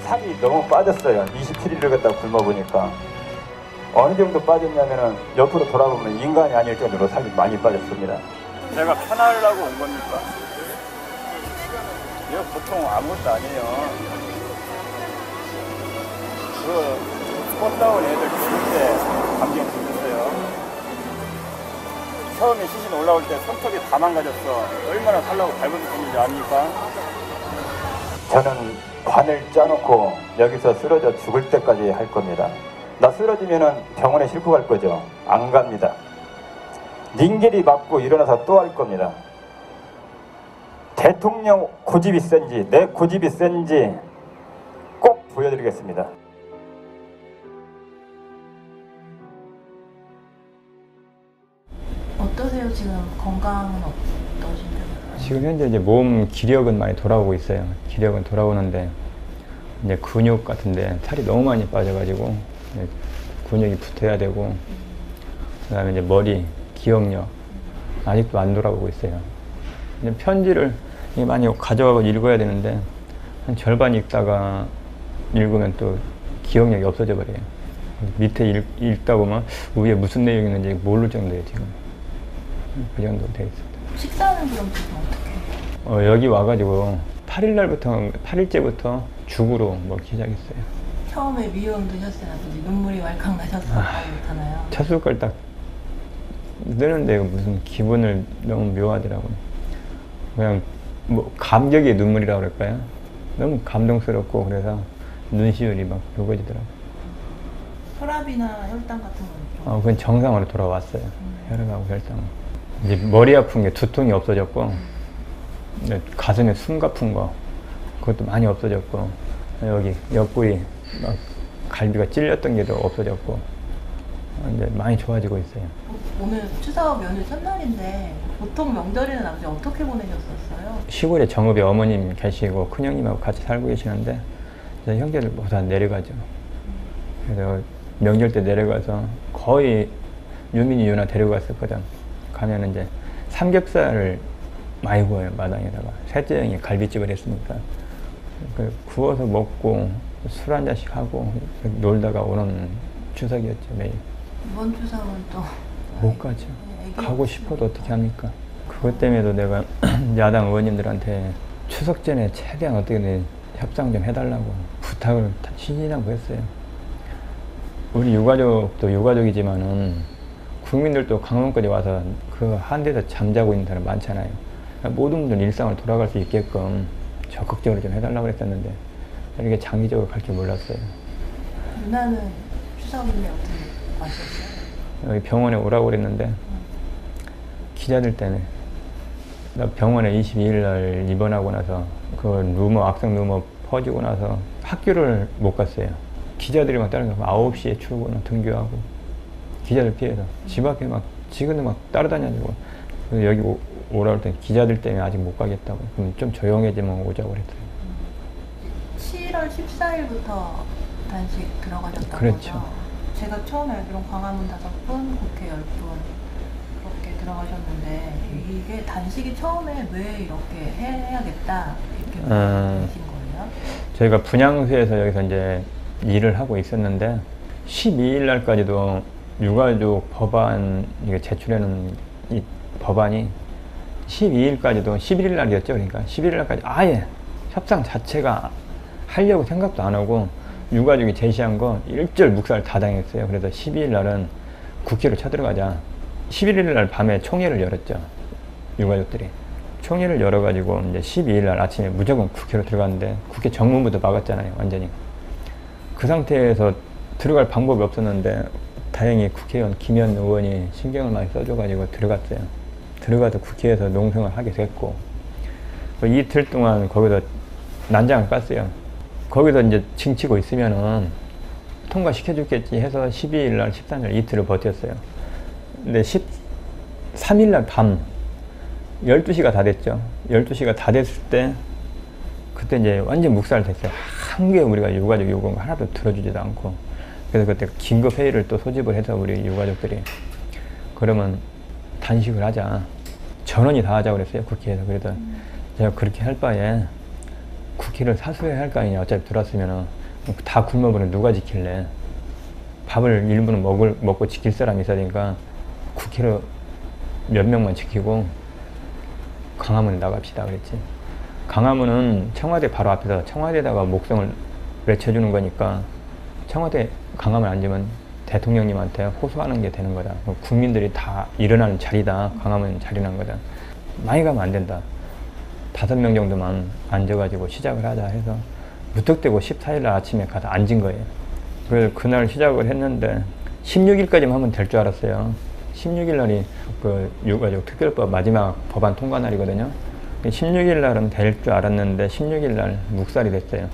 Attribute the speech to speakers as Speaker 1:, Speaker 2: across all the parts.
Speaker 1: 살이 너무 빠졌어요. 27일을 갖다 굶어보니까. 어느 정도 빠졌냐면은 옆으로 돌아보면 인간이 아닐 정도로 살이 많이 빠졌습니다. 제가 편하려고 온 겁니까? 이거 보통 아무것도 아니에요. 꽃다운 애들 죽을 때 감기가 들었어요. 처음에 시신 올라올 때 손톱이 다 망가졌어. 얼마나 살라고 발버둥쳤는지 아닙니까? 저는 관을 짜놓고 여기서 쓰러져 죽을 때까지 할 겁니다. 나 쓰러지면은 병원에 싣고 갈 거죠? 안 갑니다. 닝겔이 맞고 일어나서 또 할 겁니다. 대통령 고집이 센지 내 고집이 센지 꼭 보여드리겠습니다.
Speaker 2: 어떠세요? 지금 건강은 어떠신가요?
Speaker 3: 지금 현재 이제 몸 기력은 많이 돌아오고 있어요. 기력은 돌아오는데 이제 근육 같은데 살이 너무 많이 빠져가지고 근육이 붙어야 되고 그다음에 이제 머리, 기억력 아직도 안 돌아오고 있어요. 이제 편지를 많이 가져가고 읽어야 되는데 한 절반 읽다가 읽으면 또 기억력이 없어져 버려요. 밑에 읽다 보면 위에 무슨 내용이 있는지 모를 정도예요 지금. 그 정도 돼 있습니다.
Speaker 2: 식사는 그럼 지금 어떻게 해요?
Speaker 3: 여기 와가지고 8일째부터 죽으로 먹기 시작했어요.
Speaker 2: 처음에 미음 드셨을 때는 눈물이 왈칵 나셨었잖아요.
Speaker 3: 첫 숟갈 딱 뜨는데 무슨 기분을 너무 묘하더라고요. 그냥 뭐 감격의 눈물이라고 그럴까요? 너무 감동스럽고 그래서 눈시울이 막 붉어지더라고요.
Speaker 2: 혈압이나 혈당 같은 건
Speaker 3: 그건 정상으로 돌아왔어요. 혈압하고 혈당. 이제 머리 아픈 게 두통이 없어졌고 가슴에 숨 가쁜 거 그것도 많이 없어졌고 여기 옆구리 막 갈비가 찔렸던 게도 없어졌고 이제 많이 좋아지고 있어요.
Speaker 2: 오늘 추석 연휴 첫날인데 보통 명절에는 아버지 어떻게 보내셨었어요?
Speaker 3: 시골에 정읍에 어머님 계시고 큰형님하고 같이 살고 계시는데 이제 형제들 모두 다 내려가죠. 그래서 명절 때 내려가서 거의 유민이 유나 데려갔었거든. 가면 이제 삼겹살을 많이 구워요. 마당에다가 셋째 형이 갈비집을 했으니까 구워서 먹고 술 한 잔씩 하고 놀다가 오는 추석이었죠. 매일.
Speaker 2: 이번 추석은 또
Speaker 3: 못 가죠. 가고 싶어도 어떻게 합니까? 그것 때문에도 내가 야당 의원님들한테 추석 전에 최대한 어떻게든 협상 좀 해달라고 부탁을 신신하고 했어요. 우리 유가족도 유가족이지만은 국민들도 강원까지 와서 그 한 데서 잠자고 있는 사람 많잖아요. 모든 분들 일상을 돌아갈 수 있게끔 적극적으로 좀 해달라고 했었는데 이렇게 장기적으로 갈 줄 몰랐어요.
Speaker 2: 누나는 추석인데 어떻게 왔었어요?
Speaker 3: 여기 병원에 오라고 그랬는데 기자들 때문에 나 병원에 22일 날 입원하고 나서 그 악성 루머 퍼지고 나서 학교를 못 갔어요. 기자들이 막 따라가고 9시에 출근을 등교하고 기자들 피해서 집 앞에 막 직원들 막 따라다녀가지고 여기 오라고 했더니 기자들 때문에 아직 못 가겠다고. 그럼 좀 조용해지면 오자고 그랬어요.
Speaker 2: 7월 14일부터 단식 들어가셨다고
Speaker 3: 그렇죠.
Speaker 2: 하죠? 제가 처음에 알기로는 광화문 5분, 국회 10분 그렇게 들어가셨는데 이게 단식이 처음에 왜 이렇게 해야겠다 이렇게 되신 거예요?
Speaker 3: 저희가 분향소에서 여기서 이제 일을 하고 있었는데 12일 날까지도 유가족 법안 이게 제출해놓은 이 법안이 12일까지도 11일 날이었죠. 그러니까 11일 날까지 아예 협상 자체가 하려고 생각도 안 하고 유가족이 제시한 거 일절 묵살 다 당했어요. 그래서 12일 날은 국회로 쳐들어가자. 11일 날 밤에 총회를 열었죠. 유가족들이. 총회를 열어가지고 이제 12일 날 아침에 무조건 국회로 들어갔는데 국회 정문부도 막았잖아요. 완전히. 그 상태에서 들어갈 방법이 없었는데 다행히 국회의원 김현 의원이 신경을 많이 써줘가지고 들어갔어요. 들어가서 국회에서 농성을 하게 됐고 이틀 동안 거기서 난장을 깠어요. 거기서 이제 징치고 있으면은 통과시켜줬겠지 해서 12일 날, 13일 이틀을 버텼어요. 근데 13일 날 밤 12시가 다 됐죠. 12시가 다 됐을 때 그때 이제 완전 묵살 됐어요. 한 개 우리가 유가족 요구한 거 하나도 들어주지도 않고. 그래서 그때 긴급 회의를 또 소집을 해서 우리 유가족들이 그러면 단식을 하자. 전원이 다 하자고 그랬어요. 국회에서. 그래서 제가 그렇게 할 바에 국회를 사수해야 할 거 아니냐. 어차피 들어왔으면은 다 굶어버리면 누가 지킬래? 밥을 일부는 먹고 지킬 사람이 있어야 되니까 국회로 몇 명만 지키고 광화문에 나갑시다 그랬지. 광화문은 청와대 바로 앞에서 청와대에다가 목성을 외쳐주는 거니까 청와대 광화문 앉으면 대통령님한테 호소하는 게 되는 거다. 국민들이 다 일어나는 자리다. 광화문 자리난 거다. 많이 가면 안 된다. 5명 정도만 앉아가지고 시작을 하자 해서 무턱대고 14일 날 아침에 가서 앉은 거예요. 그래서 그날 시작을 했는데 16일까지만 하면 될 줄 알았어요. 16일 날이 그 유가족 특별법 마지막 법안 통과 날이거든요. 16일 날은 될 줄 알았는데 16일 날 묵살이 됐어요.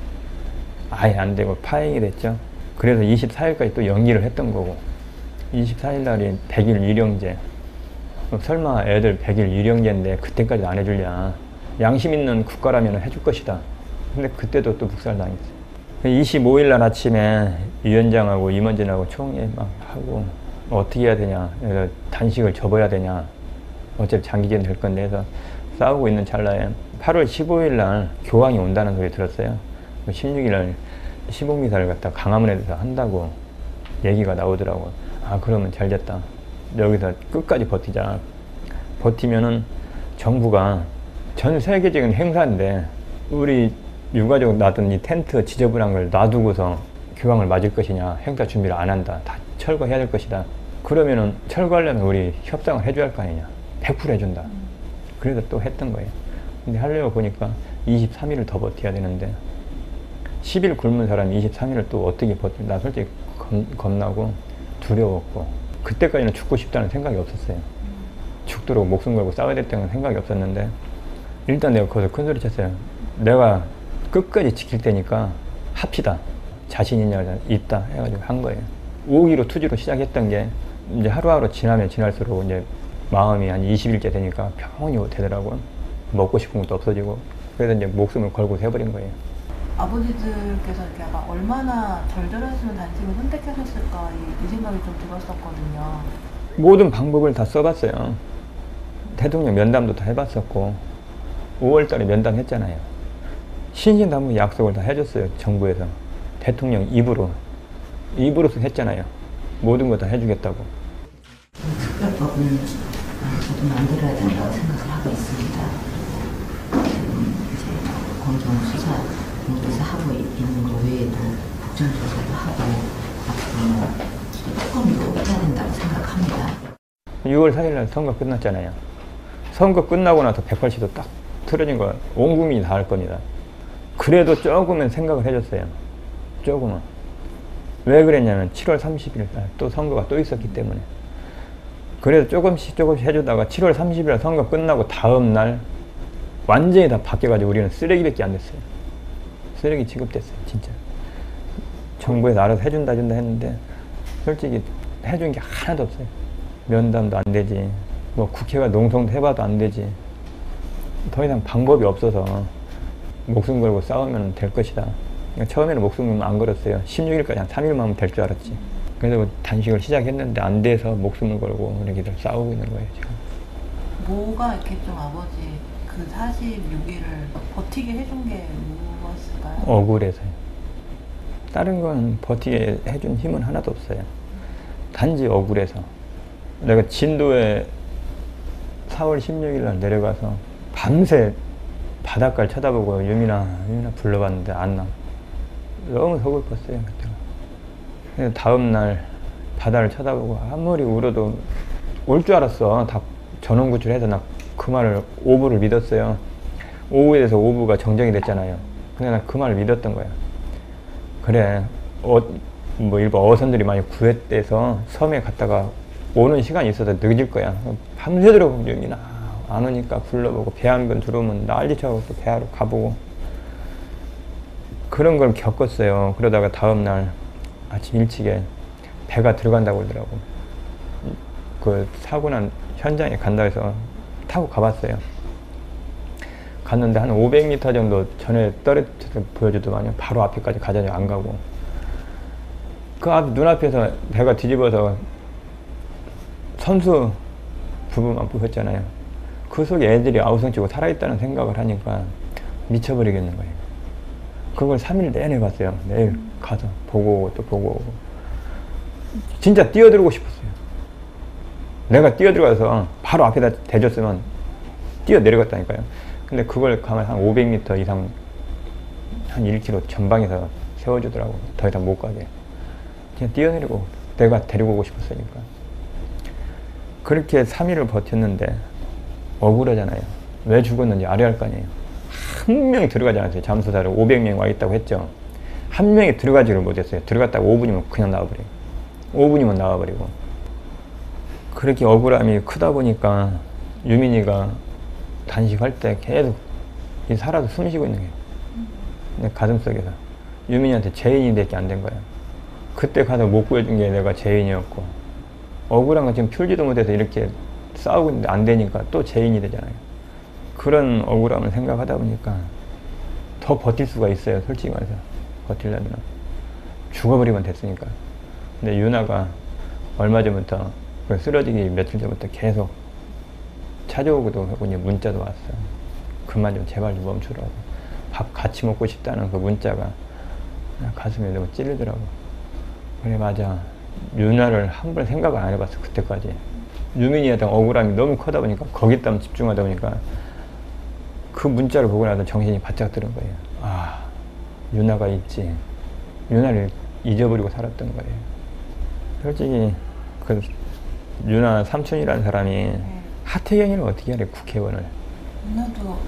Speaker 3: 아예 안 되고 파행이 됐죠. 그래서 24일까지 또 연기를 했던 거고 24일 날이 100일 유령제. 설마 애들 100일 유령제인데 그때까지 안 해주냐. 양심 있는 국가라면 해줄 것이다. 근데 그때도 또 묵살당했어요. 25일 날 아침에 위원장하고 임원진하고 총회 막 하고 어떻게 해야 되냐. 그래서 단식을 접어야 되냐. 어차피 장기전 될 건데 해서 싸우고 있는 찰나에 8월 15일 날 교황이 온다는 소리 들었어요. 16일 날 시복미사를 갖다 광화문에서 한다고 얘기가 나오더라고. 아 그러면 잘 됐다. 여기서 끝까지 버티자. 버티면은 정부가 전 세계적인 행사인데 우리 유가족 놔둔 이 텐트 지저분한 걸 놔두고서 교황을 맞을 것이냐. 행사 준비를 안 한다. 다 철거해야 될 것이다. 그러면은 철거하려면 우리 협상을 해줘야 할 거 아니냐. 100% 해준다. 그래서 또 했던 거예요. 근데 하려고 보니까 23일을 더 버텨야 되는데 10일 굶은 사람이 23일을 또 어떻게 버티나. 나 솔직히 겁나고 두려웠고 그때까지는 죽고 싶다는 생각이 없었어요. 죽도록 목숨 걸고 싸워야 됐다는 생각이 없었는데 일단 내가 거기서 큰 소리 쳤어요. 내가 끝까지 지킬 테니까 합시다. 자신 있다 해가지고 한 거예요. 5기로 투지로 시작했던 게 이제 하루하루 지나면 지날수록 이제 마음이 한 20일째 되니까 평온이 되더라고요. 먹고 싶은 것도 없어지고 그래서 이제 목숨을 걸고 해버린 거예요.
Speaker 2: 아버지들께서 이렇게 아마 얼마나 절절했으면 단식을 선택하셨을까 이 생각이 좀 들었었거든요.
Speaker 3: 모든 방법을 다 써봤어요. 대통령 면담도 다 해봤었고 5월 달에 면담했잖아요. 신신당부 약속을 다 해줬어요. 정부에서. 대통령 입으로서 했잖아요. 모든 거 다 해주겠다고.
Speaker 4: 특별법은 저도 만들어야 된다고 생각을 하고 있습니다. 지금 이제 공정수사 공부에서 하고 있는 거 외에도 국정조사도 하고 앞으로 특검도 해야 된다고 생각합니다.
Speaker 3: 6월 4일날 선거 끝났잖아요. 선거 끝나고 나서 180도 딱 틀어진 거 온 국민이 다 알 겁니다. 그래도 조금은 생각을 해줬어요. 조금은. 왜 그랬냐면 7월 30일 날 또 선거가 또 있었기 때문에. 그래서 조금씩 해주다가 7월 30일 선거 끝나고 다음 날 완전히 다 바뀌어가지고 우리는 쓰레기밖에 안 됐어요. 쓰레기 취급됐어요. 진짜. 정부에서 알아서 해준다 했는데 솔직히 해준 게 하나도 없어요. 면담도 안 되지. 뭐 국회가 농성도 해봐도 안 되지. 더 이상 방법이 없어서 목숨 걸고 싸우면 될 것이다. 그러니까 처음에는 목숨을 안 걸었어요. 16일까지 한 3일만 하면 될 줄 알았지. 그래서 단식을 시작했는데 안 돼서 목숨을 걸고 이렇게 싸우고 있는 거예요, 지금.
Speaker 2: 뭐가 이렇게 좀 아버지 그 46일을 버티게 해준 게 무엇일까요?
Speaker 3: 억울해서요. 다른 건 버티게 해준 힘은 하나도 없어요. 단지 억울해서. 내가 진도에 4월 16일 날 내려가서 밤새 바닷가를 쳐다보고 유민아 불러봤는데 안 나와. 너무 서글펐어요, 그때가. 그래서 다음날 바다를 쳐다보고 아무리 울어도 올 줄 알았어. 다 전원 구출해서 나 그 말을 오부를 믿었어요. 오후에 대해서 오부가 정정이 됐잖아요. 근데 나 그 말을 믿었던 거야. 그래, 뭐 일부 어선들이 많이 구했대서 섬에 갔다가 오는 시간이 있어서 늦을 거야. 밤새도록 유민아 안 오니까 불러보고 배 한 번 들어오면 난리쳐서 또 배하러 가보고 그런 걸 겪었어요. 그러다가 다음날 아침 일찍에 배가 들어간다고 그러더라고. 그 사고 난 현장에 간다 해서 타고 가봤어요. 갔는데 한 500m 정도 전에 떨어져서 보여주더만요. 바로 앞에까지 가자니 안 가고 그 앞 눈앞에서 배가 뒤집어서 선수 부부만 보였잖아요. 그 속에 애들이 아우성치고 살아있다는 생각을 하니까 미쳐버리겠는 거예요. 그걸 3일 내내 봤어요. 매일 가서 보고 오고 또 보고 오고. 진짜 뛰어들고 싶었어요. 내가 뛰어들어가서 바로 앞에다 대줬으면 뛰어내려갔다니까요. 근데 그걸 가면 한 500m 이상, 한 1km 전방에서 세워주더라고. 더 이상 못 가게. 그냥 뛰어내리고 내가 데리고 오고 싶었으니까. 그렇게 3일을 버텼는데 억울하잖아요. 왜 죽었는지 알아야 할 거 아니에요. 한 명이 들어가지 않았어요. 잠수사를 500명이 와 있다고 했죠. 한 명이 들어가지를 못했어요. 들어갔다가 5분이면 그냥 나와버려요. 5분이면 나와버리고. 그렇게 억울함이 크다 보니까 유민이가 단식할 때 계속 살아서 숨 쉬고 있는 거예요. 내 가슴속에서. 유민이한테 죄인이 밖에 안 된 거예요. 그때 가서 못 구해준 게 내가 죄인이었고, 억울한 거 지금 풀지도 못해서 이렇게 싸우고 있는데 안 되니까 또 죄인이 되잖아요. 그런 억울함을 생각하다 보니까 더 버틸 수가 있어요. 솔직히 말해서. 버틸려면. 죽어버리면 됐으니까. 근데 유나가 얼마 전부터 쓰러지기 며칠 전부터 계속 찾아오기도 하고 이제 문자도 왔어요. 그만 좀 제발 좀 멈추라고. 밥 같이 먹고 싶다는 그 문자가 가슴에 너무 찔리더라고. 그래 맞아. 유나를 한 번 생각을 안 해봤어. 그때까지. 유민이에 대한 억울함이 너무 크다 보니까 거기에다 집중하다 보니까 그 문자를 보고 나서 정신이 바짝 드는 거예요. 아, 유나가 있지. 유나를 잊어버리고 살았던 거예요. 솔직히 그 유나 삼촌이라는 사람이
Speaker 2: 네.
Speaker 3: 하태경이를 어떻게 하래, 국회의원을.
Speaker 2: 누나도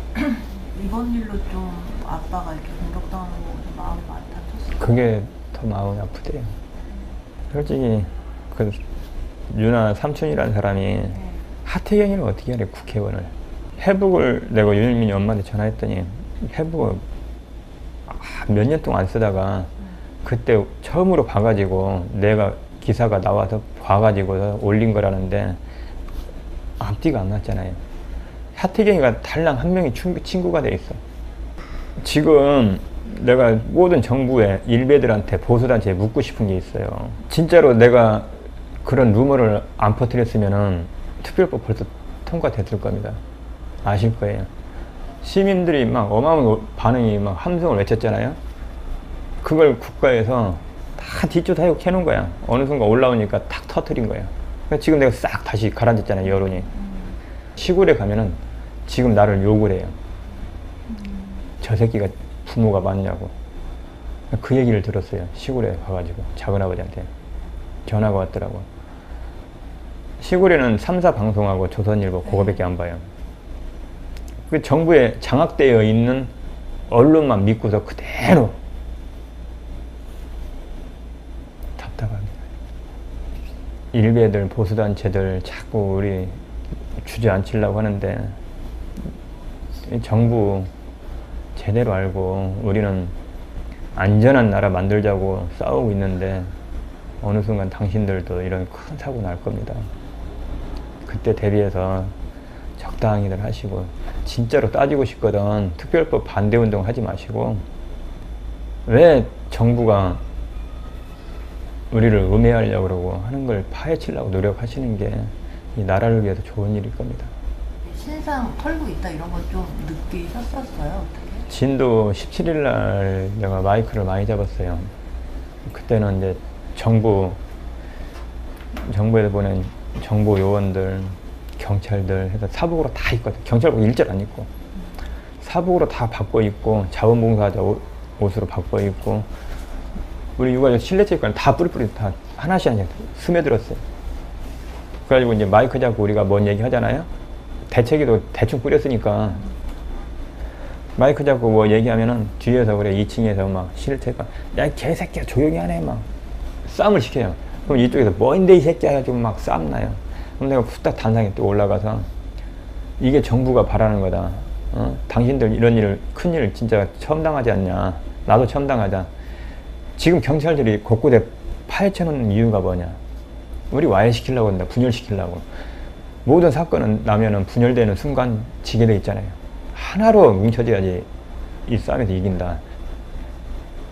Speaker 2: 이번 일로 좀 아빠가 이렇게 공격당하는 거 좀 마음이 많이 다쳤어요.
Speaker 3: 그게 더 마음이 아프대요. 솔직히 그 유나 삼촌이라는 사람이
Speaker 2: 네.
Speaker 3: 하태경이를 어떻게 하래, 국회의원을. 회복을 내가 유민이 엄마한테 전화했더니 회복을 몇 년 동안 안 쓰다가 그때 처음으로 봐가지고 내가 기사가 나와서 봐가지고 올린 거라는데 앞뒤가 안 맞잖아요. 하태경이가 달랑 한 명이 친구가 돼 있어. 지금 내가 모든 정부에 일베들한테 보수단체에 묻고 싶은 게 있어요. 진짜로 내가 그런 루머를 안 퍼뜨렸으면은 특별법 벌써 통과됐을 겁니다. 아실 거예요. 시민들이 막 어마어마한 반응이 막 함성을 외쳤잖아요. 그걸 국가에서 다 뒷조사하고 캐놓은 거야. 어느 순간 올라오니까 탁 터뜨린 거야. 그러니까 지금 내가 싹 다시 가라앉았잖아요, 여론이. 시골에 가면은 지금 나를 욕을 해요. 저 새끼가 부모가 맞냐고. 그 얘기를 들었어요. 시골에 가가지고 작은아버지한테 전화가 왔더라고. 시골에는 3사 방송하고 조선일보 그거밖에 안 봐요. 그 정부에 장악되어 있는 언론만 믿고서 그대로. 답답합니다. 일베들, 보수단체들 자꾸 우리 주저앉히려고 하는데 정부 제대로 알고 우리는 안전한 나라 만들자고 싸우고 있는데 어느 순간 당신들도 이런 큰 사고 날 겁니다. 그때 대비해서 적당히들 하시고, 진짜로 따지고 싶거든 특별법 반대운동 하지 마시고, 왜 정부가 우리를 음해하려고 그러고 하는 걸 파헤치려고 노력하시는 게 이 나라를 위해서 좋은 일일 겁니다.
Speaker 2: 신상 털고 있다 이런 건 좀 느끼셨었어요? 어떻게?
Speaker 3: 진도 17일 날 내가 마이크를 많이 잡았어요. 그때는 이제 정부에서 보낸 정보 요원들, 경찰들 해서 사복으로 다 입거든. 경찰복 일절 안 입고 사복으로 다 바꿔 입고 자원봉사자 옷으로 바꿔 입고 우리 육아적 실내체육관 다 뿌리뿌리 다 하나씩 스며들었어요. 그래가지고 이제 마이크 잡고 우리가 뭔 얘기 하잖아요. 대책위도 대충 뿌렸으니까 마이크 잡고 뭐 얘기하면은 뒤에서 그래 2층에서 막 실내체육관 야 개새끼야 조용히 하네 막 싸움을 시켜요. 그럼 이쪽에서 뭐인데 이 새끼야 해가지고 막 싸움 나요. 그럼 내가 후딱 단상에 또 올라가서 이게 정부가 바라는 거다. 당신들 이런 일을, 큰 일을 진짜 처음 당하지 않냐. 나도 처음 당하자. 지금 경찰들이 곳곳에 파헤쳐놓는 이유가 뭐냐. 우리 와해시키려고 한다. 분열시키려고. 모든 사건은 나면은 분열되는 순간 지게 돼 있잖아요. 하나로 뭉쳐져야지 이 싸움에서 이긴다.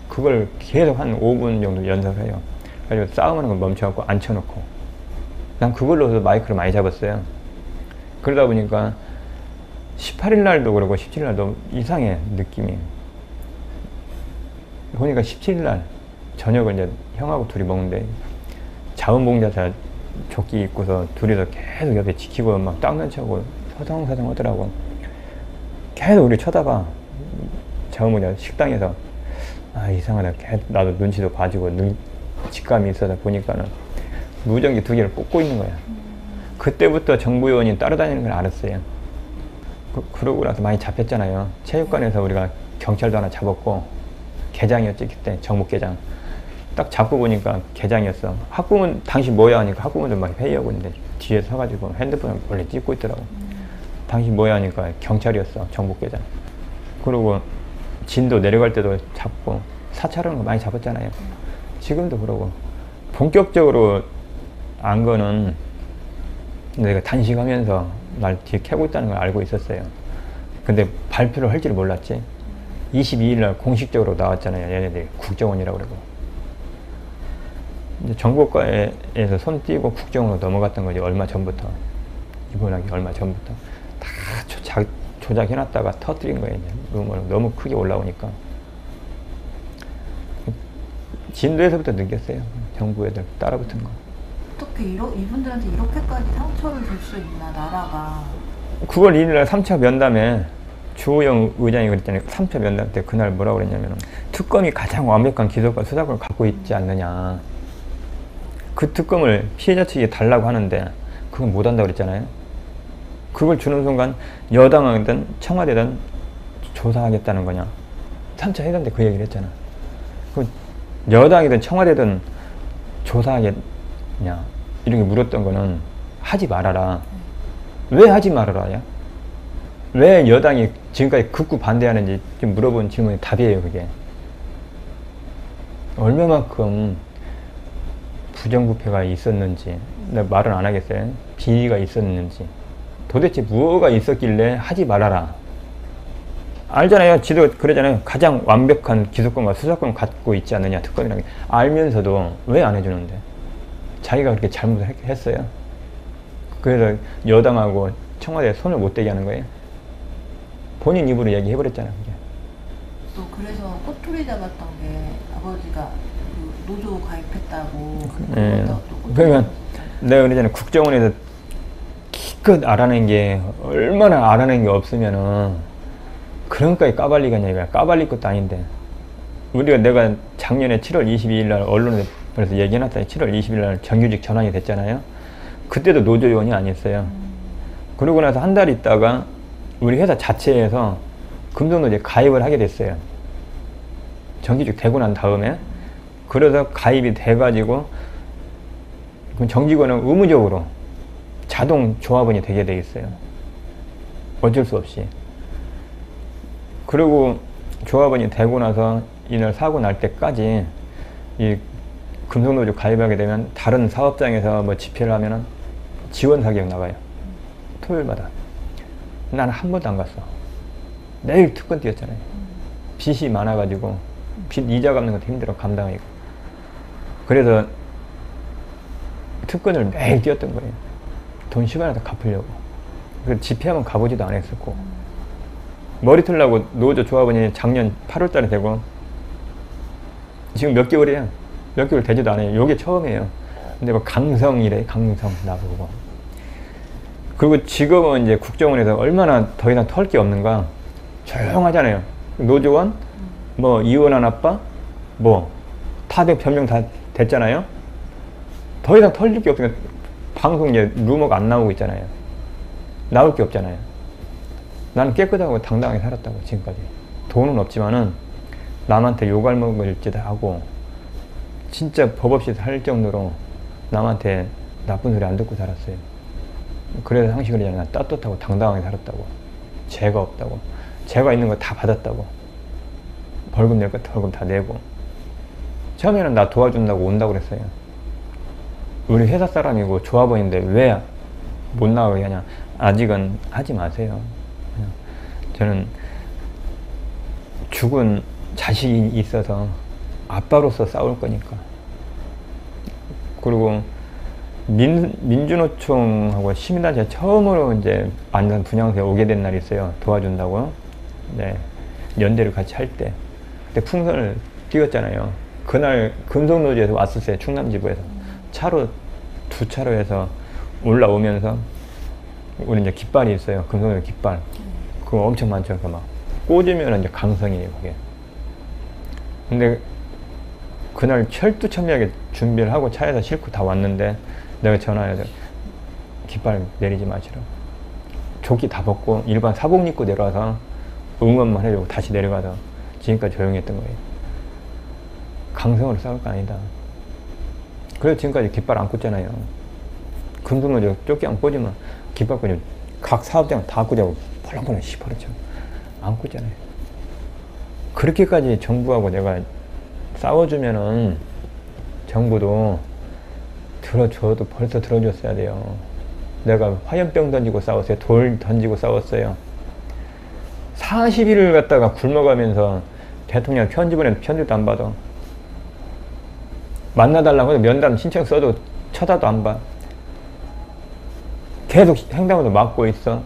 Speaker 3: 그걸 계속 한 5분 정도 연습을 해요. 그래서 싸움하는 걸 멈춰갖고 앉혀놓고. 난 그걸로서 마이크를 많이 잡았어요. 그러다 보니까 18일 날도 그러고 17일 날도 이상해, 느낌이. 보니까 17일 날 저녁을 이제 형하고 둘이 먹는데 자원봉사자 조끼 입고서 둘이서 계속 옆에 지키고 막 땅면치고 서성서성 하더라고. 계속 우리 쳐다봐. 자원봉사 식당에서. 아, 이상하다. 나도 눈치도 봐주고 직감이 있어서 보니까는 무전기 2개를 꽂고 있는 거야. 그때부터 정부 요원이 따라다니는 걸 알았어요. 그러고 나서 많이 잡혔잖아요. 체육관에서 우리가 경찰도 하나 잡았고, 개장이었지 그때. 정북개장 딱 잡고 보니까 개장이었어. 학부모 당신 뭐야 하니까 학부모들 막 회의하고 있는데 뒤에 서가지고 핸드폰을 원래 찍고 있더라고. 당신 뭐야 하니까 경찰이었어. 정북개장. 그러고 진도 내려갈 때도 잡고 사찰하는 거 많이 잡았잖아요. 지금도 그러고. 본격적으로 안 거는 내가 단식하면서 날 뒤에 캐고 있다는 걸 알고 있었어요. 근데 발표를 할 줄 몰랐지. 22일 날 공식적으로 나왔잖아요. 얘네들이 국정원이라고 그러고. 이제 정보과에서 손 띄고 국정원으로 넘어갔던 거지. 얼마 전부터. 입원하기 얼마 전부터. 다 조작해놨다가 터뜨린 거예요. 루머를 너무 크게 올라오니까. 진도에서부터 느꼈어요. 정부 애들 따라붙은 거.
Speaker 2: 어떻게 이분들한테 이렇게까지 상처를 줄 수 있나, 나라가.
Speaker 3: 9월 1일 날 3차 면담에 주호영 의장이 그랬잖아요. 3차 면담 때 그날 뭐라고 그랬냐면 특검이 가장 완벽한 기소권 수사권을 갖고 있지 않느냐. 그 특검을 피해자 측이 달라고 하는데 그건 못 한다고 그랬잖아요. 그걸 주는 순간 여당이든 청와대든 조사하겠다는 거냐. 3차 회담 때 그 얘기를 했잖아. 그 여당이든 청와대든 조사하겠냐 이렇게 물었던 거는 하지 말아라. 왜 하지 말아라야? 왜 여당이 지금까지 극구 반대하는지 좀 물어본 질문이 답이에요. 그게 얼마만큼 부정부패가 있었는지, 내가 말은 안 하겠어요. 비리가 있었는지, 도대체 무엇가 있었길래 하지 말아라. 알잖아요. 지도 그러잖아요. 가장 완벽한 기소권과 수사권을 갖고 있지 않느냐, 특검이라는 게. 알면서도 왜 안 해주는데? 자기가 그렇게 잘못을 했어요. 그래서 여당하고 청와대에 손을 못 대게 하는 거예요. 본인 입으로 얘기해버렸잖아요. 그게.
Speaker 2: 또 그래서 꼬투리 잡았던 게 아버지가 그 노조 가입했다고.
Speaker 3: 네. 그러니까 내가 그러잖아요. 국정원에서 기껏 알아낸 게 얼마나 알아낸 게 없으면은 그런 것까지 까발리겠냐 이거야. 까발릴 것도 아닌데. 내가 작년에 7월 22일 날 언론에 그래서 얘기해놨더니 7월 20일 날 정규직 전환이 됐잖아요. 그때도 노조 요원이 아니었어요. 그러고 나서 한 달 있다가 우리 회사 자체에서 금속노조에 가입을 하게 됐어요. 정규직 되고 난 다음에. 그래서 가입이 돼가지고 정직원은 의무적으로 자동 조합원이 되게 돼 있어요. 어쩔 수 없이. 그리고 조합원이 되고 나서 이날 사고 날 때까지 이 금속노조 가입하게 되면 다른 사업장에서 뭐 집회를 하면은 지원 사격 나가요. 토요일마다. 나는 한 번도 안 갔어. 매일 특권 뛰었잖아요. 빚이 많아가지고 빚 이자 갚는 것도 힘들어 감당하고. 그래서 특권을 매일 뛰었던 거예요. 돈 10원이라도 갚으려고. 그래서 집회하면 가보지도 안 했었고. 머리 틀라고 노조 조합원이 작년 8월 달에 되고 지금 몇 개월이에요. 몇 개월 되지도 않아요. 요게 처음이에요. 근데 뭐 강성이래. 강성 나보고. 그리고 지금은 이제 국정원에서 얼마나 더 이상 털 게 없는가. 조용하잖아요. 노조원, 뭐 이혼한 아빠, 뭐 타백 변명 다 됐잖아요. 더 이상 털릴 게 없으니까 방송 이제 루머가 안 나오고 있잖아요. 나올 게 없잖아요. 나는 깨끗하고 당당하게 살았다고 지금까지. 돈은 없지만은 남한테 욕을 먹을 짓 하고 진짜 법 없이 살 정도로 남한테 나쁜 소리 안 듣고 살았어요. 그래서 상식을 얘기하면 난 떳떳하고 당당하게 살았다고. 죄가 없다고. 죄가 있는 거 다 받았다고. 벌금 낼 거 벌금 다 내고. 처음에는 나 도와준다고 온다고 그랬어요. 우리 회사 사람이고 조합원인데 왜 못 나가게 하냐. 아직은 하지 마세요. 그냥 저는 죽은 자식이 있어서 아빠로서 싸울 거니까. 그리고 민주노총하고 시민단체 처음으로 이제 안산 분향소에 오게 된 날이 있어요. 도와준다고. 네. 연대를 같이 할 때. 그때 풍선을 뛰었잖아요. 그날 금속노조에서 왔었어요. 충남지부에서. 차로 2차로 해서 올라오면서 우리 이제 깃발이 있어요. 금속노조 깃발. 그거 엄청 많죠. 그거 막 꽂으면 이제 강성이에요. 그게. 근데 그날 철두철미하게 준비를 하고 차에서 싣고 다 왔는데 내가 전화해서 깃발 내리지 마시라고. 조끼 다 벗고 일반 사복 입고 내려와서 응원만 해주고 다시 내려가서 지금까지 조용히 했던 거예요. 강성으로 싸울 거 아니다. 그래서 지금까지 깃발 안 꽂잖아요. 금속노조 조끼 안 꽂으면 깃발 꽂으면 각 사업장 다 꽂자고 펄렁펄렁 시퍼렇죠. 안 꽂잖아요. 그렇게까지 정부하고 내가 싸워주면은 정부도 들어줘도 벌써 들어줬어야 돼요. 내가 화염병 던지고 싸웠어요. 돌 던지고 싸웠어요. 40일을 갖다가 굶어가면서 대통령 편지 보내도 편지도 안 받아. 만나달라고 해도 면담 신청 써도 쳐다도 안 봐. 계속 횡단보도 막고 있어.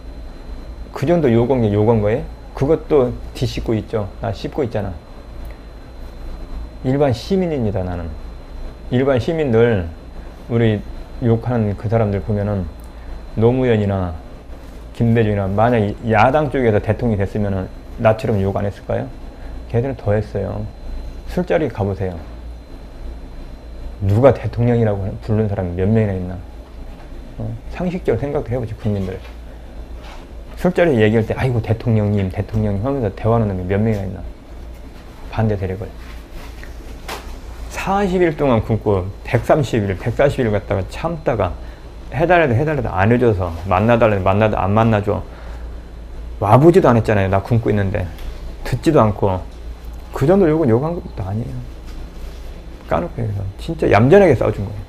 Speaker 3: 그 정도 요구한 게 요구한 거예요? 그것도 뒤집고 있죠. 나 씹고 있잖아. 일반 시민입니다, 나는. 일반 시민들, 우리 욕하는 그 사람들 보면은 노무현이나 김대중이나 만약 야당 쪽에서 대통령이 됐으면은 나처럼 욕 안 했을까요? 걔들은 더 했어요. 술자리 가보세요. 누가 대통령이라고 부르는 사람이 몇 명이나 있나? 상식적으로 생각도 해보지, 국민들. 술자리 얘기할 때 아이고 대통령님 하면서 대화하는 놈이 몇 명이나 있나? 반대 세력을. 40일 동안 굶고 130일, 140일 갔다가 참다가 해달래도 안 해줘서 만나도 안 만나줘. 와보지도 안 했잖아요. 나 굶고 있는데. 듣지도 않고. 그 정도 욕은 욕한 것도 아니에요. 까놓고 해서 진짜 얌전하게 싸워준 거예요.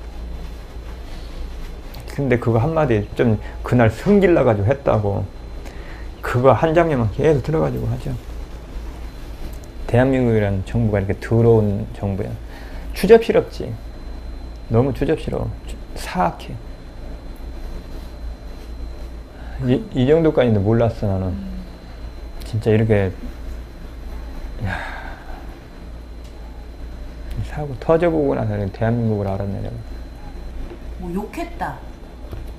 Speaker 3: 근데 그거 한마디 좀 그날 승질 나가지고 했다고 그거 한 장면만 계속 들어가지고 하죠. 대한민국이라는 정부가 이렇게 더러운 정부야. 추접스럽지. 너무 추접스러워. 사악해. 이 정도까지도 몰랐어 나는. 진짜 이렇게 사고 터져보고 나서 대한민국을 알았네 내가.
Speaker 2: 뭐 욕했다.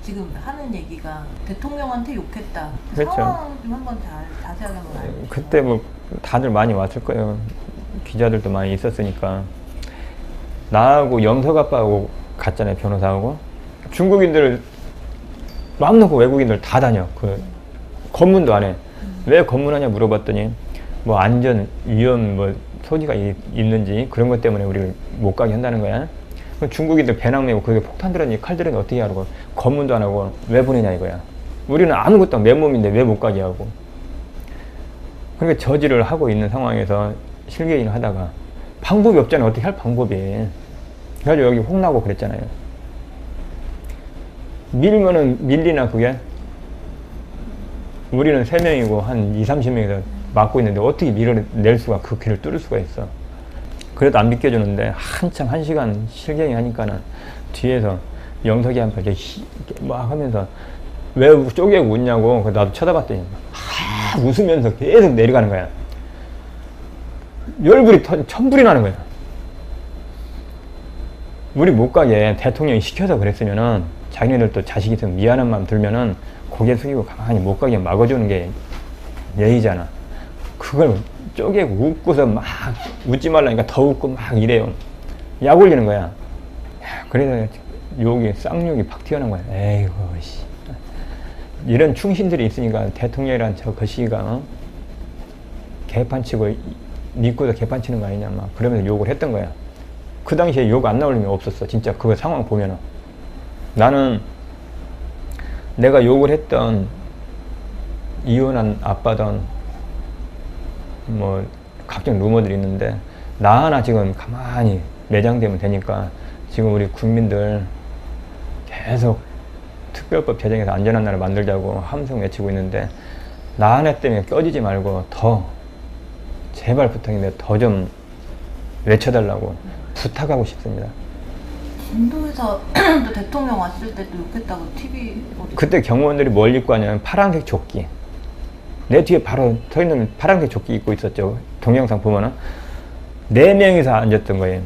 Speaker 2: 지금 하는 얘기가 대통령한테 욕했다.
Speaker 3: 그렇죠.
Speaker 2: 상황 좀 한번 자세하게 한번 알려주세요.
Speaker 3: 그때 뭐 다들 많이 왔을 거예요. 기자들도 많이 있었으니까. 나하고 영석 아빠하고 갔잖아요. 변호사하고. 중국인들 마음 놓고 외국인들 다 다녀. 그 검문도 안 해. 왜 검문하냐 물어봤더니 뭐 안전 위험 뭐 소지가 있는지 그런 것 때문에 우리를 못 가게 한다는 거야. 그럼 중국인들 배낭 메고 그게 폭탄 들었니 칼 들었니 어떻게 하라고 검문도 안 하고 왜 보내냐 이거야. 우리는 아무것도 맨몸인데 왜 못 가게 하고. 그러니까 저지를 하고 있는 상황에서 실개인을 하다가 방법이 없잖아요. 어떻게 할 방법이. 그래가지고 여기 혼나고 그랬잖아요. 밀면은 밀리나 그게? 우리는 3명이고 한 20-30명이서 막고 있는데 어떻게 밀어낼 수가 그 길을 뚫을 수가 있어. 그래도 안 비켜주는데 한참 1시간 실갱이 하니까는 뒤에서 영석이 한테 막 하면서 왜 쪼개고 웃냐고 나도 쳐다봤더니 웃으면서 계속 내려가는 거야. 열불이 천불이 나는 거야. 우리 못 가게 대통령이 시켜서 그랬으면은 자기네들도 자식이 있으면 미안한 마음 들면은 고개 숙이고 가만히 못 가게 막아주는 게 예의잖아. 그걸 쪼개고 웃고서 막 웃지 말라니까 더 웃고 막 이래요. 약 올리는 거야. 그래서 욕이 쌍욕이 팍 튀어나온 거야. 에이구 씨. 이런 충신들이 있으니까 대통령이란 저 거시기가 개판치고 믿고도 개판치는 거 아니냐 막 그러면서 욕을 했던 거야. 그 당시에 욕 안 나올 놈이 없었어. 진짜 그거 상황 보면은. 나는 내가 욕을 했던 이혼한 아빠든 뭐 각종 루머들이 있는데 나 하나 지금 가만히 매장되면 되니까 지금 우리 국민들 계속 특별법 제정해서 안전한 나라 만들자고 함성 외치고 있는데 나 하나 때문에 껴지지 말고 더 제발 부탁인데 더 좀 외쳐달라고 부탁하고 싶습니다.
Speaker 2: 인도에서 또 대통령 왔을 때 또 욕했다고 TV
Speaker 3: 그때 경호원들이 뭘 입고 하냐면 파란색 조끼. 내 뒤에 바로 서 있는 파란색 조끼 입고 있었죠. 동영상 보면은 4명이서 앉았던 거예요.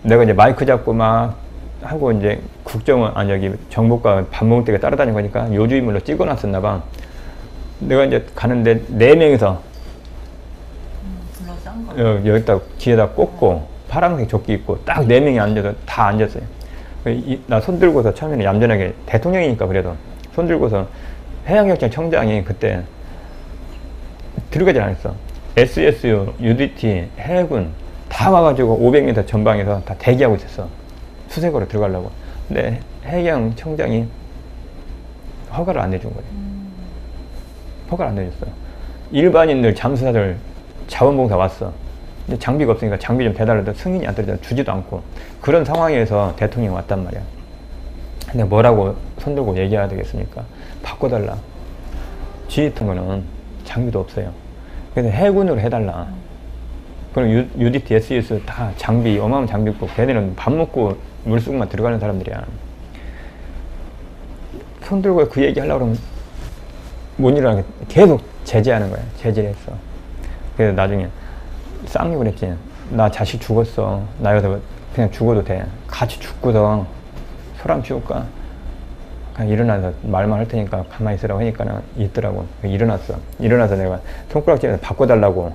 Speaker 3: 내가 이제 마이크 잡고 막 하고 이제 국정원, 아니 여기 정보과 밥 먹을 때가 따라다닌 거니까 요주인물로 찍어놨었나 봐. 내가 이제 가는데 4명이서
Speaker 2: 둘러싼 거.
Speaker 3: 여기다 뒤에다 꽂고 파란색 조끼 입고 딱 4명이 앉아서 다 앉았어요. 나 손 들고서 처음에는 얌전하게, 대통령이니까 그래도 손 들고서 해양경찰 청장이 그때 들어가질 않았어. SSU, UDT, 해군 다 와가지고 500m 전방에서 다 대기하고 있었어. 수색으로 들어가려고. 근데 해양 청장이 허가를 안 해준 거예요. 허가를 안 해줬어. 일반인들, 잠수사들, 자원봉사 왔어. 근데 장비가 없으니까 장비 좀 배달해도 승인이 안 떨어져 주지도 않고, 그런 상황에서 대통령이 왔단 말이야. 근데 뭐라고 손들고 얘기해야 되겠습니까? 바꿔달라. 지휘통 거는 장비도 없어요. 그래서 해군으로 해달라. 그럼 UDT, SES 다 장비, 어마어마한 장비 있고, 걔네는 밥 먹고 물속만 들어가는 사람들이야. 손 들고 그 얘기 하려고 그러면 못 일어나게 계속 제재하는 거야. 제재를 했어. 그래서 나중에 쌍욕을 했지. 나 자식 죽었어. 나 여기서 그냥 죽어도 돼. 같이 죽고서 소람 피울까? 그냥 일어나서 말만 할 테니까 가만히 있으라고 하니까는 있더라고. 일어났어. 일어나서 내가 손가락질해서 바꿔달라고.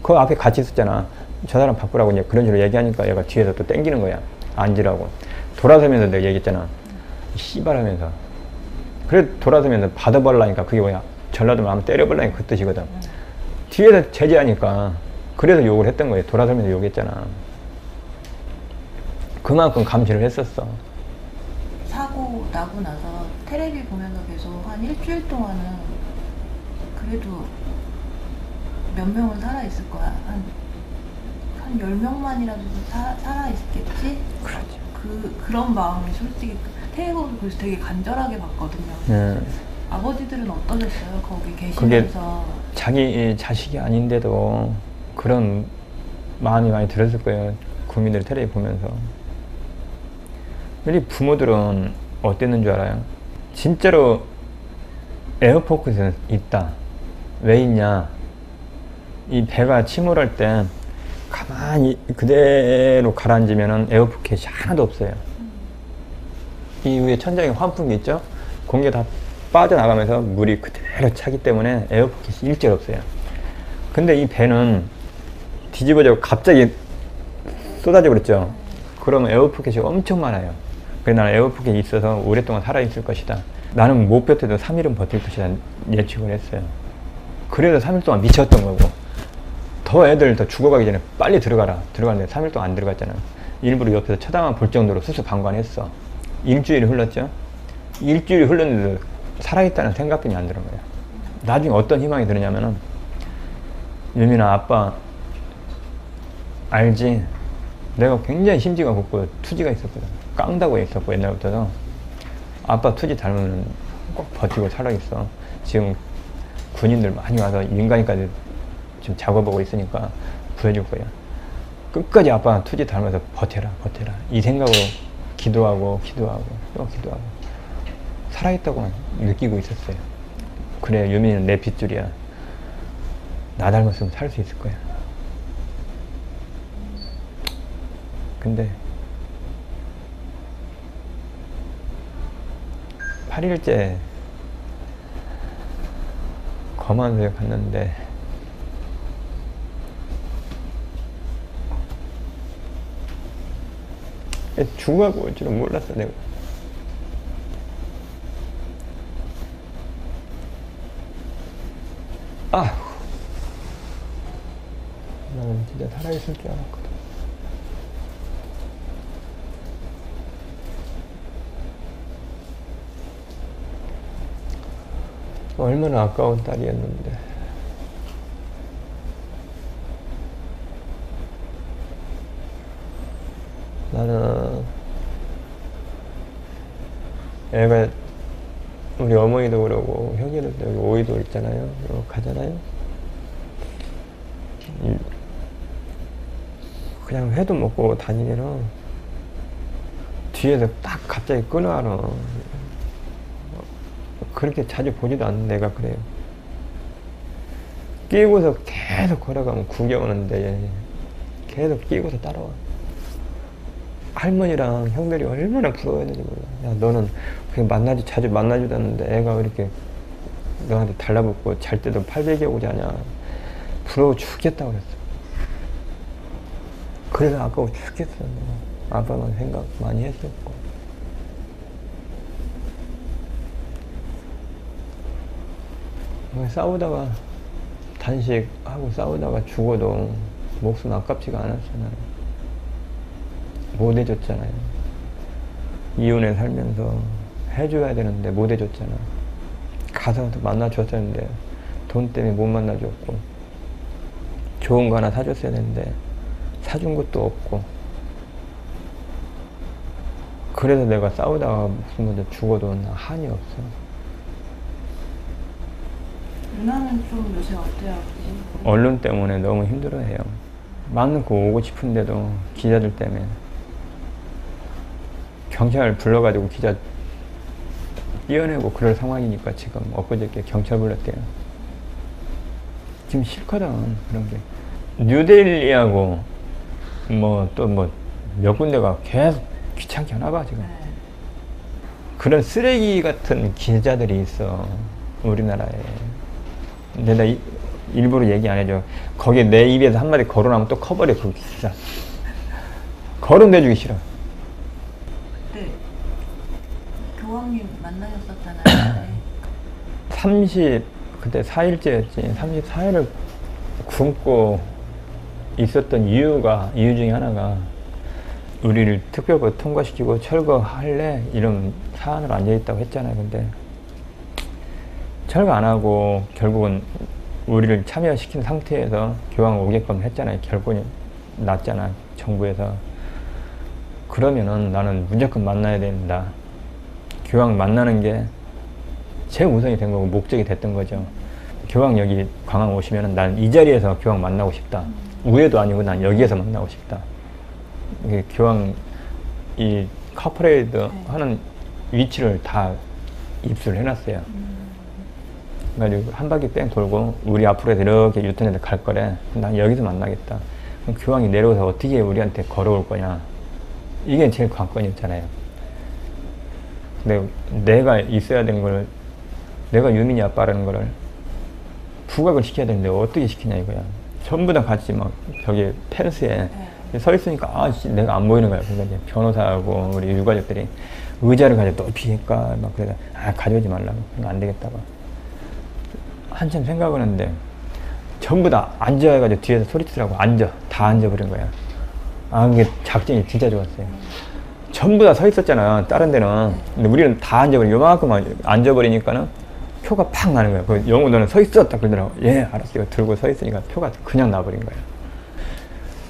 Speaker 3: 그 앞에 같이 있었잖아. 저 사람 바꾸라고 이제 그런 식으로 얘기하니까 얘가 뒤에서 또 땡기는 거야. 앉으라고. 돌아서면서 내가 얘기했잖아. 씨발 하면서. 그래 돌아서면서 받아버리려니까 그게 뭐야. 전라도면 한번 때려버리려니까 그 뜻이거든. 뒤에서 제재하니까 그래서 욕을 했던 거예요. 돌아서면서 욕했잖아. 그만큼 감시를 했었어.
Speaker 2: 사고 나고 나서 텔레비 보면서 계속 한 일주일 동안은 그래도 몇 명은 살아있을 거야. 한 10명만이라도 살아있겠지?
Speaker 3: 그렇지.
Speaker 2: 그런 마음이 솔직히 텔레비를 그래서 되게 간절하게 봤거든요. 아버지들은 어떠셨어요? 거기 계시면서.
Speaker 3: 자기 자식이 아닌데도 그런 마음이 많이 들었을 거예요. 국민들이 텔레비 보면서. 우리 부모들은 어땠는 줄 알아요? 진짜로 에어포크에서 있다. 왜 있냐? 이 배가 침몰할 때 가만히 그대로 가라앉으면 에어포켓이 하나도 없어요. 이 위에 천장에 환풍기 있죠? 공기 다 빠져나가면서 물이 그대로 차기 때문에 에어포켓이 일절 없어요. 근데 이 배는 뒤집어져 갑자기 쏟아져 버렸죠? 그러면 에어포켓이 엄청 많아요. 그래서 나는 에어포켓이 있어서 오랫동안 살아있을 것이다. 나는 못 버텨도 3일은 버틸 것이다 예측을 했어요. 그래서 3일 동안 미쳤던 거고, 더 애들 더 죽어가기 전에 빨리 들어가라. 들어갔는데 3일 동안 안 들어갔잖아. 일부러 옆에서 쳐다만 볼 정도로 수수방관했어. 일주일이 흘렀죠. 일주일이 흘렀는데도 살아있다는 생각뿐이 안 드는 거야. 나중에 어떤 희망이 드느냐면은, 유민아 아빠 알지? 내가 굉장히 심지가 곱고 투지가 있었거든. 깡다고 있었고 옛날부터도. 아빠 투지 닮으면 꼭 버티고 살아있어. 지금 군인들 많이 와서 민간인까지 지금 작업하고 있으니까 구해줄 거야. 끝까지 아빠 투지 닮아서 버텨라. 이 생각으로 기도하고 또 기도하고 살아있다고 느끼고 있었어요. 그래, 유민이는 내 빗줄이야. 나 닮았으면 살 수 있을 거야. 근데 8일째 검안소에 갔는데 죽어가고 올 줄은 몰랐어. 내가 나는 진짜 살아있을 줄 알았거든. 얼마나 아까운 딸이었는데. 나는 애가, 우리 어머니도 그러고 형님들도 여기 오이도 있잖아요. 이렇게 가잖아요. 그냥 회도 먹고 다니면 뒤에서 딱 갑자기 끊어하러. 그렇게 자주 보지도 않는데 내가 그래요. 끼고서 계속 걸어가면 구경 오는데 계속 끼고서 따라와. 할머니랑 형들이 얼마나 부러워했는지 몰라. 야, 너는 그냥 자주 만나지도 않는데 애가 왜 이렇게 너한테 달라붙고 잘 때도 800에 오지 않냐. 부러워 죽겠다고 그랬어. 그래서 아까워 죽겠어. 아빠만 생각 많이 했었고. 싸우다가 단식하고 싸우다가 죽어도 목숨 아깝지가 않았잖아요. 못 해줬잖아요. 이혼해 살면서 해줘야 되는데 못 해줬잖아. 가서도 만나줬었는데 돈 때문에 못 만나줬고, 좋은 거 하나 사줬어야 되는데 사준 것도 없고, 그래서 내가 싸우다가 무슨 건데 죽어도 나 한이 없어.
Speaker 2: 누나는 좀 요새 어때요?
Speaker 3: 언론 때문에 너무 힘들어해요. 많고 오고 싶은데도 기자들 때문에. 경찰 불러가지고 기자 띄어내고 그럴 상황이니까 지금 엊그저께 경찰 불렀대요. 지금 싫거든 그런 게. 뉴델리하고 뭐 또 뭐 몇 군데가 계속 귀찮게 하나봐 지금.
Speaker 2: 네.
Speaker 3: 그런 쓰레기 같은 기자들이 있어 우리나라에. 근데 나 일부러 얘기 안 해줘. 거기에 내 입에서 한마디 거론하면 또 커버려. 그거 진짜 거론돼주기 싫어.
Speaker 2: 그때 교황님 만나셨었잖아요.
Speaker 3: 그때 4일째였지. 34일을 굶고 있었던 이유 중에 하나가 우리를 특별법 통과시키고 철거할래? 이런 사안으로 앉아있다고 했잖아요. 근데 철거 안 하고 결국은 우리를 참여시킨 상태에서 교황 오게끔 했잖아요. 결국은 났잖아, 정부에서. 그러면은 나는 무조건 만나야 된다. 교황 만나는 게 최우선이 된 거고 목적이 됐던 거죠. 교황 여기 광항 오시면은 난 이 자리에서 교황 만나고 싶다. 우회도 아니고 난 여기에서 만나고 싶다. 이게 교황 이 카프레이드 하는 위치를 다 입수를 해놨어요. 그래가지고 한 바퀴 뺑 돌고 우리 앞으로 이렇게 유턴해서 갈 거래. 난 여기서 만나겠다. 그럼 교황이 내려오서 어떻게 우리한테 걸어올 거냐. 이게 제일 관건이었잖아요. 근데 내가 있어야 되는 걸, 내가 유민이 아빠라는 거를 부각을 시켜야 되는데 어떻게 시키냐 이거야. 전부 다 같이 막 벽에 펜스에 서 있으니까 내가 안 보이는 거야. 그러니까 이제 변호사하고 우리 유가족들이 의자를 가지고 높이 할까 막 그래서 가져오지 말라고. 그럼 안 되겠다고. 한참 생각을 했는데 전부 다 앉아가지고 뒤에서 소리치라고 다 앉아버린 거야. 그게 작전이 진짜 좋았어요. 전부 다 서 있었잖아, 다른 데는. 근데 우리는 다 앉아버리고 요만큼 앉아버리니까는 표가 팍 나는 거야. 그 영우 너는 서 있었다 그러더라고. 예, 알았어요. 들고 서 있으니까 표가 그냥 나버린 거야.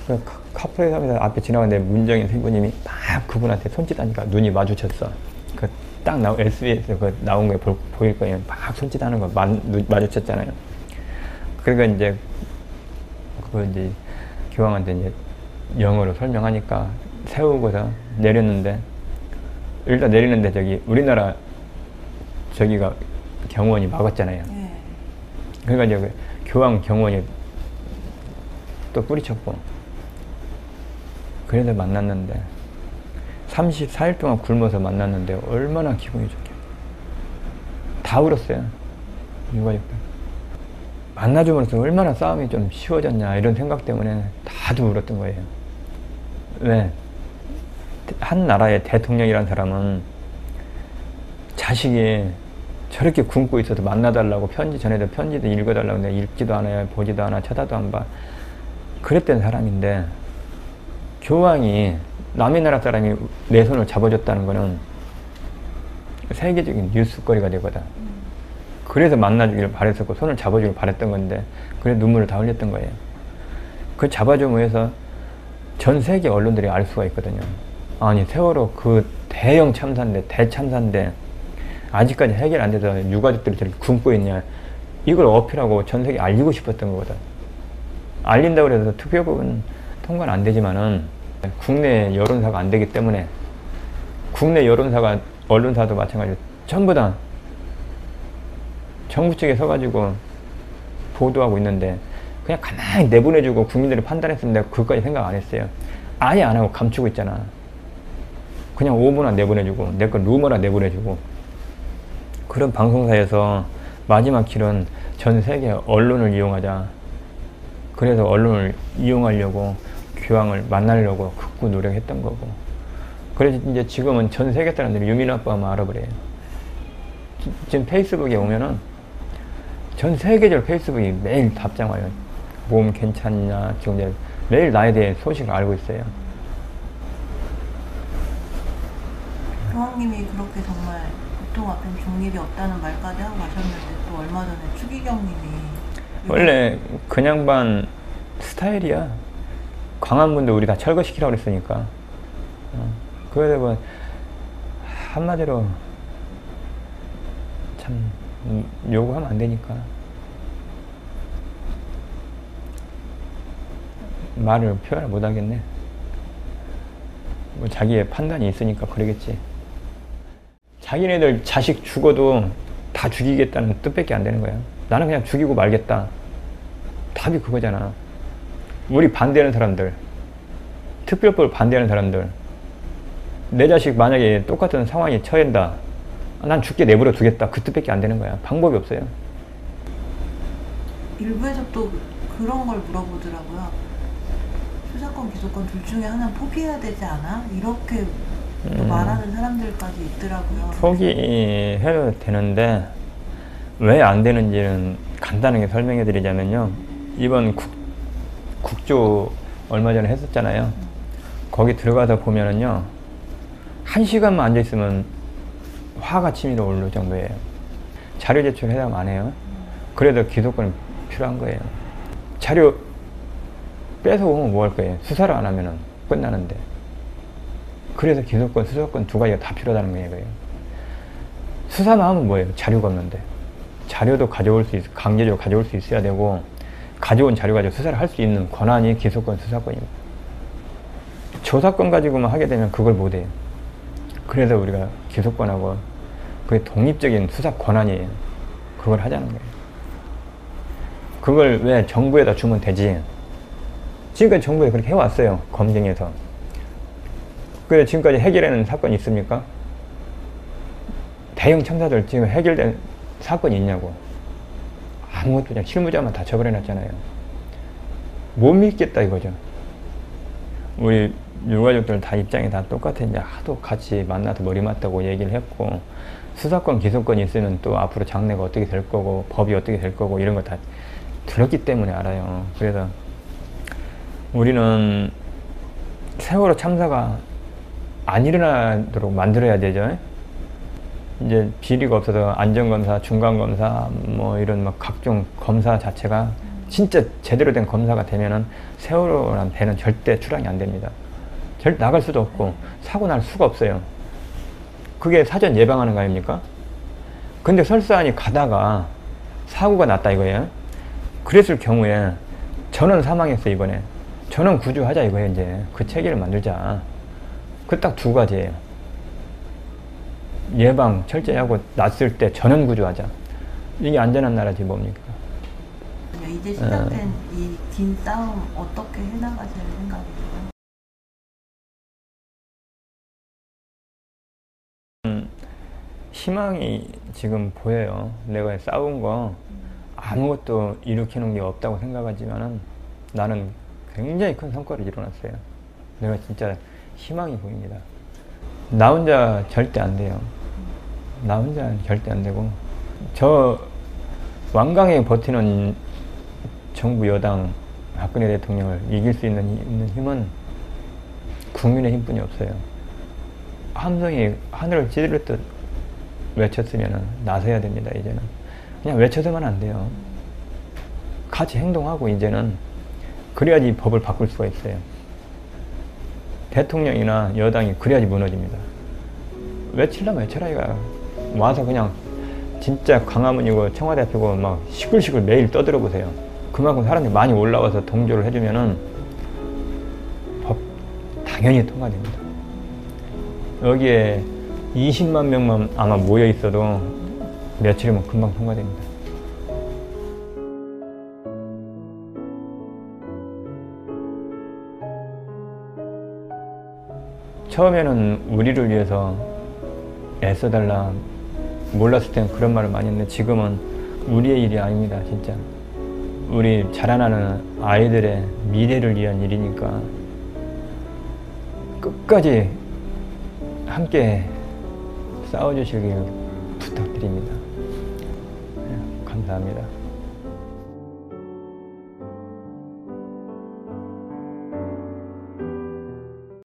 Speaker 3: 그 카프레이드하면서 앞에 지나가는데 문정인 신부님이 막 그분한테 손짓하니까 눈이 마주쳤어. 그 딱 SBS 그 나온 거 보일 거예요. 막 손짓하는 거 마주쳤잖아요. 그러니까 이제 교황한테 이제 영어로 설명하니까 세우고서 내렸는데, 일단 내리는데 저기 우리나라 저기가 경호원이 막았잖아요. 그러니까 이제 그 교황 경호원이 또 뿌리쳤고, 그래서 만났는데 34일 동안 굶어서 만났는데 얼마나 기분이 좋게. 다 울었어요, 유가족들. 만나줌으로써 얼마나 싸움이 좀 쉬워졌냐 이런 생각 때문에 다들 울었던 거예요. 왜? 한 나라의 대통령이란 사람은 자식이 저렇게 굶고 있어도 만나달라고 편지 전에도 편지도 읽어달라고 내가 읽지도 않아요, 보지도 않아, 쳐다도 안 봐. 그랬던 사람인데 교황이 남의 나라 사람이 내 손을 잡아줬다는 거는 세계적인 뉴스거리가 되거든. 그래서 만나주기를 바랬었고 손을 잡아주길 바랬던 건데 그래서 눈물을 다 흘렸던 거예요. 그 잡아줌으로 해서 전 세계 언론들이 알 수가 있거든요. 아니 세월호 그 대형 참사인데, 대참사인데 아직까지 해결 안 돼서 유가족들이 저렇게 굶고 있냐, 이걸 어필하고 전 세계에 알리고 싶었던 거거든. 알린다고 해서 특별법은 통과는 안 되지만은 국내 여론사가 안 되기 때문에, 국내 여론사가, 언론사도 마찬가지로 전부 다 정부 측에 서가지고 보도하고 있는데 그냥 가만히 내보내주고 국민들이 판단했으면 내가 그것까지 생각 안 했어요. 아예 안 하고 감추고 있잖아. 그냥 오보나 내보내주고 내 거 루머나 내보내주고. 그런 방송사에서 마지막 길은 전 세계 언론을 이용하자. 그래서 언론을 이용하려고 교황을 만나려고 극구 노력했던 거고. 그래서 이제 지금은 전 세계 사람들이 유민 아빠만 알아버려요. 지금 페이스북에 오면은 전 세계적으로 페이스북이 매일 답장 와요. 몸 괜찮냐? 지금 이제 매일 나에 대해 소식을 알고 있어요.
Speaker 2: 교황님이 그렇게 정말 보통 앞엔 중립이 없다는 말까지 하고 가셨는데 또 얼마 전에 추기경님이
Speaker 3: 원래 그냥 반 스타일이야. 광화문도 우리 다 철거시키라고 그랬으니까. 그래서 뭐 한마디로 참 요구하면 안 되니까 말을 표현을 못 하겠네. 뭐 자기의 판단이 있으니까 그러겠지. 자기네들 자식 죽어도 다 죽이겠다는 뜻밖에 안 되는 거야. 나는 그냥 죽이고 말겠다. 답이 그거잖아. 우리 반대하는 사람들, 특별법을 반대하는 사람들, 내 자식 만약에 똑같은 상황에 처한다. 난 죽게 내버려 두겠다. 그 뜻밖에 안 되는 거야. 방법이 없어요.
Speaker 2: 일부에서 또 그런 걸 물어보더라고요. 수사권, 기소권 둘 중에 하나는 포기해야 되지 않아? 이렇게 또 말하는 사람들까지 있더라고요.
Speaker 3: 포기해도 되는데 왜 안 되는지는 간단하게 설명해 드리자면요. 이번 국조 얼마 전에 했었잖아요. 거기 들어가서 보면은요. 1시간만 앉아 있으면 화가 치밀어 오를 정도예요. 자료 제출 해당 안 해요. 그래도 기소권이 필요한 거예요. 자료 뺏어오면 뭐 할 거예요? 수사를 안 하면은 끝나는데. 그래서 기소권, 수사권 두 가지가 다 필요하다는 거예요. 수사만 하면 뭐예요? 자료가 없는데. 자료도 가져올 수 있어, 강제적으로 가져올 수 있어야 되고, 가져온 자료 가지고 수사를 할 수 있는 권한이 기소권, 수사권입니다. 조사권 가지고만 하게 되면 그걸 못 해요. 그래서 우리가 기소권하고 그게 독립적인 수사 권한이에요. 그걸 하자는 거예요. 그걸 왜 정부에다 주면 되지? 지금까지 정부에 그렇게 해왔어요. 검증해서. 그래서 지금까지 해결하는 사건이 있습니까? 대형 참사들 지금 해결된 사건이 있냐고. 아무것도 그냥 실무자만 다 처벌해놨잖아요. 못 믿겠다 이거죠. 우리 유가족들 다 입장이 다 똑같아. 이제 하도 같이 만나서 머리 맞다고 얘기를 했고, 수사권, 기소권이 있으면 또 앞으로 장래가 어떻게 될 거고, 법이 어떻게 될 거고, 이런 거 다 들었기 때문에 알아요. 그래서 우리는 세월호 참사가 안 일어나도록 만들어야 되죠. 이제 비리가 없어서 안전검사, 중간검사, 뭐 이런 막 각종 검사 자체가 진짜 제대로 된 검사가 되면은 세월호라는 배는 절대 출항이 안 됩니다. 나갈 수도 없고 사고 날 수가 없어요. 그게 사전 예방하는 거 아닙니까? 근데 설사하니 가다가 사고가 났다 이거예요. 그랬을 경우에 전원 사망했어 이번에. 전원 구조하자 이거예요. 이제 그 체계를 만들자. 그 딱 두 가지예요. 예방 철저히 하고 났을 때 전원 구조하자. 이게 안전한 나라지 뭡니까?
Speaker 2: 이제 시작된 이 긴 싸움 어떻게 해나가실 생각이세요?
Speaker 3: 희망이 지금 보여요. 내가 싸운 거 아무것도 일으키는 게 없다고 생각하지만은 나는 굉장히 큰 성과를 이뤄놨어요. 내가 진짜 희망이 보입니다. 나 혼자 절대 안 돼요. 나 혼자 절대 안 되고, 저 완강하게 버티는 정부 여당 박근혜 대통령을 이길 수 있는 힘은 국민의 힘뿐이 없어요. 함성이 하늘을 찌르듯 외쳤으면 나서야 됩니다. 이제는 그냥 외쳐서만 안 돼요. 같이 행동하고 이제는 그래야지 법을 바꿀 수가 있어요. 대통령이나 여당이 그래야지 무너집니다. 외치려면 외쳐라 이거야. 와서 그냥 진짜 광화문이고 청와대 앞이고 막 시끌시끌 매일 떠들어 보세요. 그만큼 사람들이 많이 올라와서 동조를 해주면은 법 당연히 통과됩니다. 여기에 20만 명만 아마 모여 있어도 며칠이면 금방 통과됩니다. 처음에는 우리를 위해서 애써달라 몰랐을 때는 그런 말을 많이 했는데 지금은 우리의 일이 아닙니다. 진짜 우리 자라나는 아이들의 미래를 위한 일이니까 끝까지 함께 싸워주시길 부탁드립니다. 감사합니다.